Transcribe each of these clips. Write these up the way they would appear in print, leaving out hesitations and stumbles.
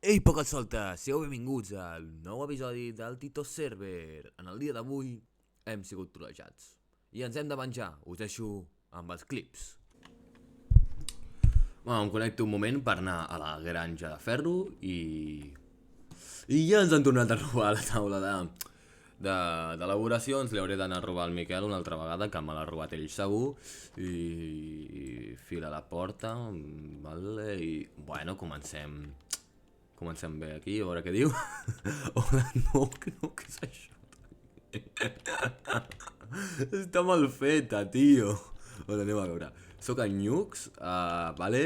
Ei, poques soltes! Sigueu benvinguts al nou episodi del Tito Server. En el dia d'avui hem sigut trolejats i ens hem de venjar. Us deixo amb els clips. Bueno, em connecto un moment per anar a la granja de ferro i ja ens han tornat a robar la taula d'elaboració. Ens li hauré d'anar a robar al Miquel una altra vegada, que me l'ha robat ell segur. I fila a la porta, vale, i bueno, Comencem bé aquí, a veure què diu. Hola, no, què és això? Està mal feta, tio. Hola, anem a veure. Soc en Nux, vale,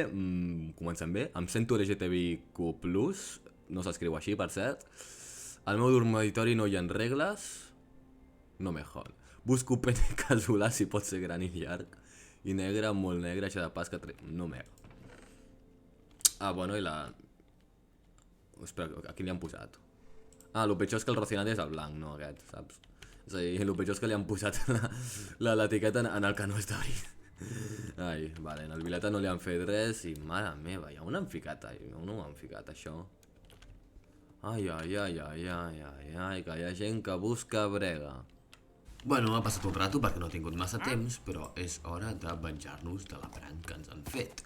comencem bé. Em sento LGTBIQ+, no s'escriu així, per cert. Al meu dormitori no hi ha regles. No me jod. Busco pene casolà si pot ser gran i llarg. I negre, molt negre, això de pas que... No me... bueno, i la... Espera, aquí li han posat. El pitjor és que el Rocinante és el blanc, no aquest, saps? És a dir, el pitjor és que li han posat l'etiqueta en el que no està obrit. Ai, vale, en el Vileta no li han fet res i mare meva, ja on han ficat, on ho han ficat això? Ai, que hi ha gent que busca brega. Bueno, ha passat un rato perquè no he tingut massa temps, però és hora de venjar-nos de la prank que ens han fet.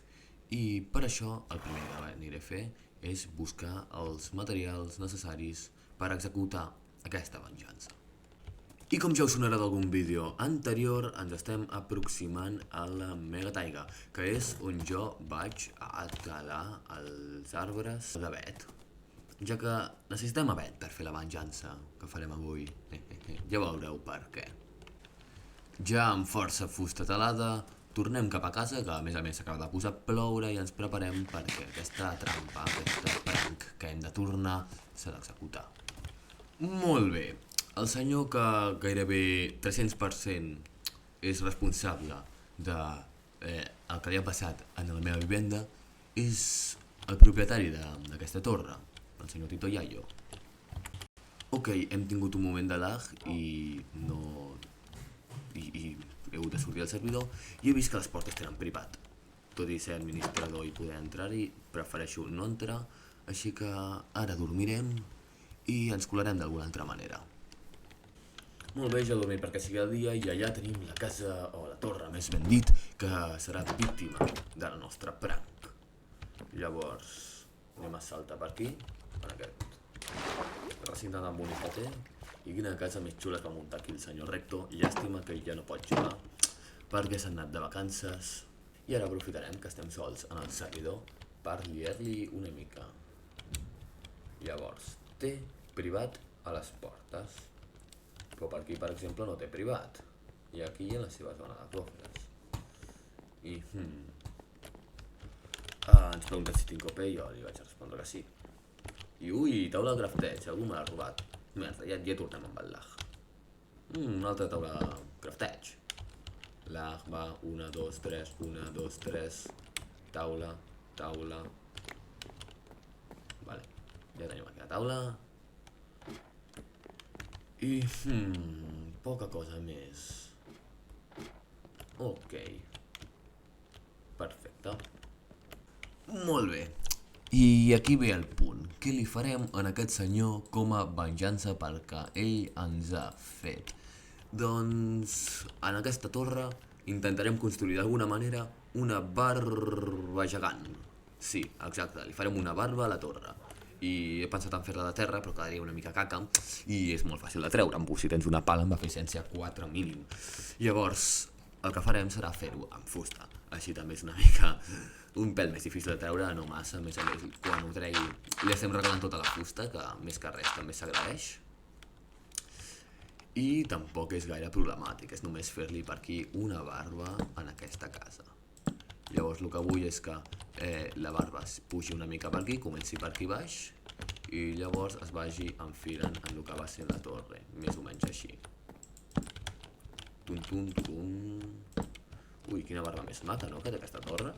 I per això el primer que aniré a fer és buscar els materials necessaris per executar aquesta venjança. I com ja us sonarà d'algun vídeo anterior, ens estem aproximant a la Mega Taiga, que és on jo vaig a talar els arbres d'avet. Ja que necessitem avet per fer la venjança que farem avui. Ja veureu per què. Ja amb força fusta talada, tornem cap a casa, que a més s'acaba de posar a ploure, i ens preparem perquè aquesta trampa, aquesta prank que hem de tornar, s'ha d'executar. Molt bé, el senyor que gairebé 300% és responsable de el que li ha passat en la meva vivenda és el propietari d'aquesta torre, el senyor Tito Yayo. Ok, hem tingut un moment de lag i he hagut de sortir del servidor i he vist que les portes tenen privat. Tot i ser administrador i poder entrar-hi, prefereixo no entrar, així que ara dormirem i ens colarem d'alguna altra manera. Molt bé, ja dormim perquè sigui el dia i allà tenim la casa, o la torre més ben dit, que serà víctima de la nostra prank. Llavors, anem a saltar per aquí, per aquest recinte tan bonic que té. I quina casa més xula que va muntar aquí el senyor Recto. Llàstima que ell ja no pot jugar perquè s'ha anat de vacances. I ara aprofitarem que estem sols en el servidor per liar-li una mica. Llavors, té privat a les portes, però per aquí, per exemple, no té privat. I aquí hi ha la seva zona de cofres. I... ens pregunta si tinc OP i jo li vaig respondre que sí. I ui, taula de crafteig, algú me l'ha robat. Merda, ja tornem amb el lag. Una altra taula de crafteig. Lag, va, 1, 2, 3, 1, 2, 3. Taula. Vale, ja tenim aquí la taula. I... poca cosa més. Ok. Perfecte. Molt bé. I aquí ve el punt. Què li farem a aquest senyor com a venjança pel que ell ens ha fet? Doncs en aquesta torre intentarem construir d'alguna manera una barba gegant. Sí, exacte, li farem una barba a la torre. I he pensat en fer-la de terra, però quedaria una mica caca i és molt fàcil de treure. Si tens una pala amb eficiència 4 mínim. Llavors, el que farem serà fer-ho amb fusta. Així també és una mica... un pèl més difícil de treure, no massa, més a més quan ho tregui li estem regalant tota la fusta, que més que res també s'agraeix. I tampoc és gaire problemàtic, és només fer-li per aquí una barba en aquesta casa. Llavors el que vull és que la barba es pugi una mica per aquí, comenci per aquí baix, i llavors es vagi enfilant en el que va ser la torre, més o menys així. Ui, quina barba més maca, no?, que té aquesta torre.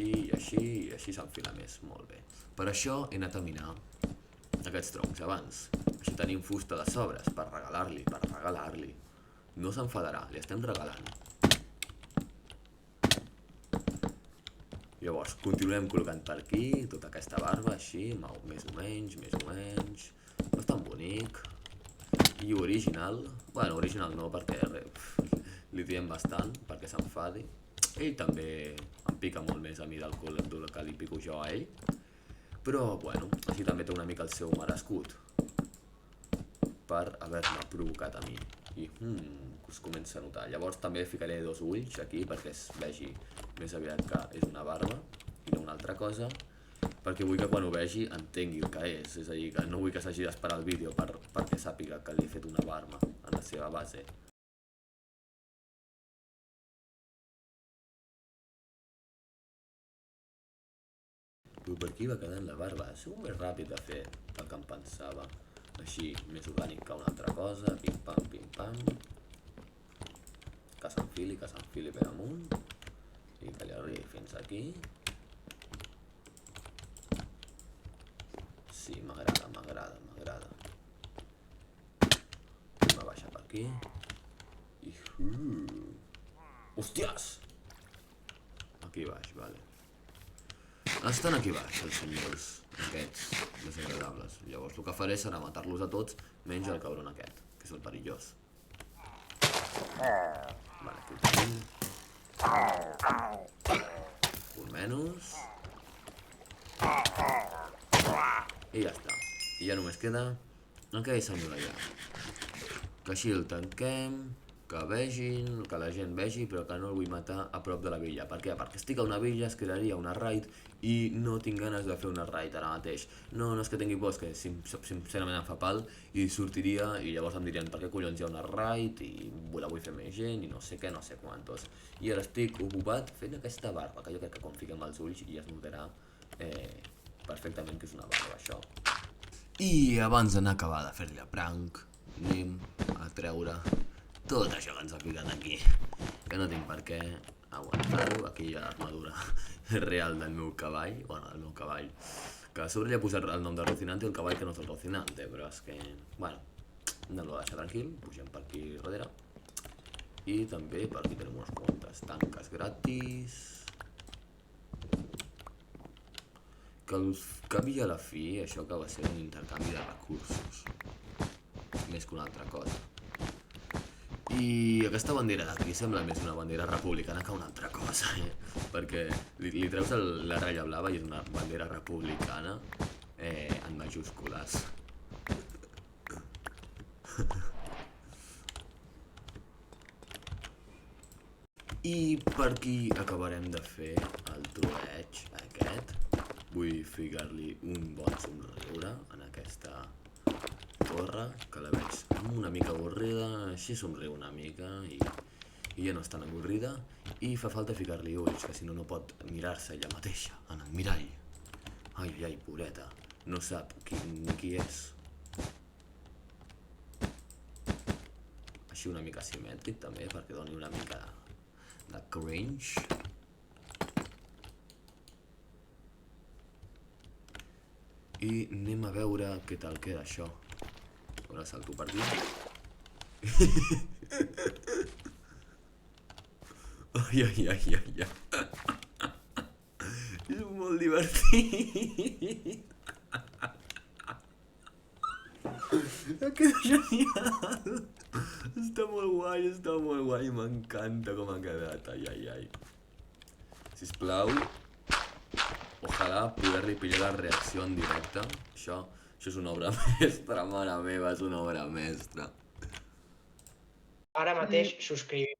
I així s'enfila més, molt bé. Per això he anat a minar aquests troncs abans. Així tenim fusta de sobres per regalar-li. No s'enfadarà, li estem regalant. Llavors, Llavors, continuem col·locant per aquí tota aquesta barba, així, més o menys, no és tan bonic. I original, bueno, original no, perquè li diem bastant, perquè s'enfadi. Ell també em pica molt més a mi del que li pico jo a ell. Però, bueno, així també té una mica el seu merescut per haver-me provocat a mi. I us comença a notar. Llavors també ficaré 2 ulls aquí perquè es vegi més aviat que és una barba i no una altra cosa, perquè vull que quan ho vegi entengui el que és a dir, que no vull que s'hagi d'esperar el vídeo perquè sàpiga que li he fet una barba en la seva base. Però per aquí va quedant la barba, ha sigut més ràpid de fer del que em pensava. Així, més orgànic que una altra cosa, pim-pam, que s'enfili per amunt i que li arribi fins aquí. Sí, m'agrada. Me baixa per aquí i... Hòsties! Aquí baix, vale. Estan aquí baix els senyors aquests desagradables. Llavors el que faré serà matar-los a tots menys el cabron aquest, que és el perillós. Vale, aquí ho tenim. Un menys. I ja està. I ja només queda aquell senyor allà. Que així el tanquem, que vegin, que la gent vegi, però que no el vull matar a prop de la villa. Per què? Perquè estic a una villa, es crearia una raid i no tinc ganes de fer una raid ara mateix. No és que tingui por, és que sincerament em fa pal i sortiria i llavors em dirien per què collons hi ha una raid i la vull fer més gent i no sé què, no sé quantos. I ara estic ocupat fent aquesta barba, que jo crec que quan fiquem els ulls ja es notarà perfectament que és una barba, això. I abans d'anar a acabar de fer-li el prank, anem a treure tot això que ens ha ficat aquí, que no tinc per què aguantar-ho. Aquí hi ha l'armadura real del meu cavall, que a sobre li ha posat el nom de Rocinante el cavall que no és el Rocinante, però és que, bueno, no l'ho deixa tranquil, pugem per aquí darrere. I també per aquí tenim unes quantes tanques gratis, que al cap i a la fi això acaba sent un intercanvi de recursos, més que una altra cosa. I aquesta bandera d'aquí sembla més una bandera republicana que una altra cosa, perquè li treus la ratlla blava i és una bandera republicana en majúscules. I per aquí acabarem de fer el trolleig aquest. Vull ficar-li un bon somriure en aquesta torre, que la veig una mica avorrida, així somriu una mica i ja no és tan avorrida. I fa falta ficar-li ulls, que si no, no pot mirar-se ella mateixa en el mirall. Ai, pobreta, no sap ni qui és. Així una mica simètric també, perquè doni una mica de cringe. I anem a veure què tal queda això. Ara salto per aquí. Ai. És molt divertit. Queda genial. Està molt guai, m'encanta com ha quedat. Ai. Sisplau, ojalà poder-li pillar la reacció en directe. Això és una obra mestra, mare meva, és una obra mestra. Ara mateix subscriviu.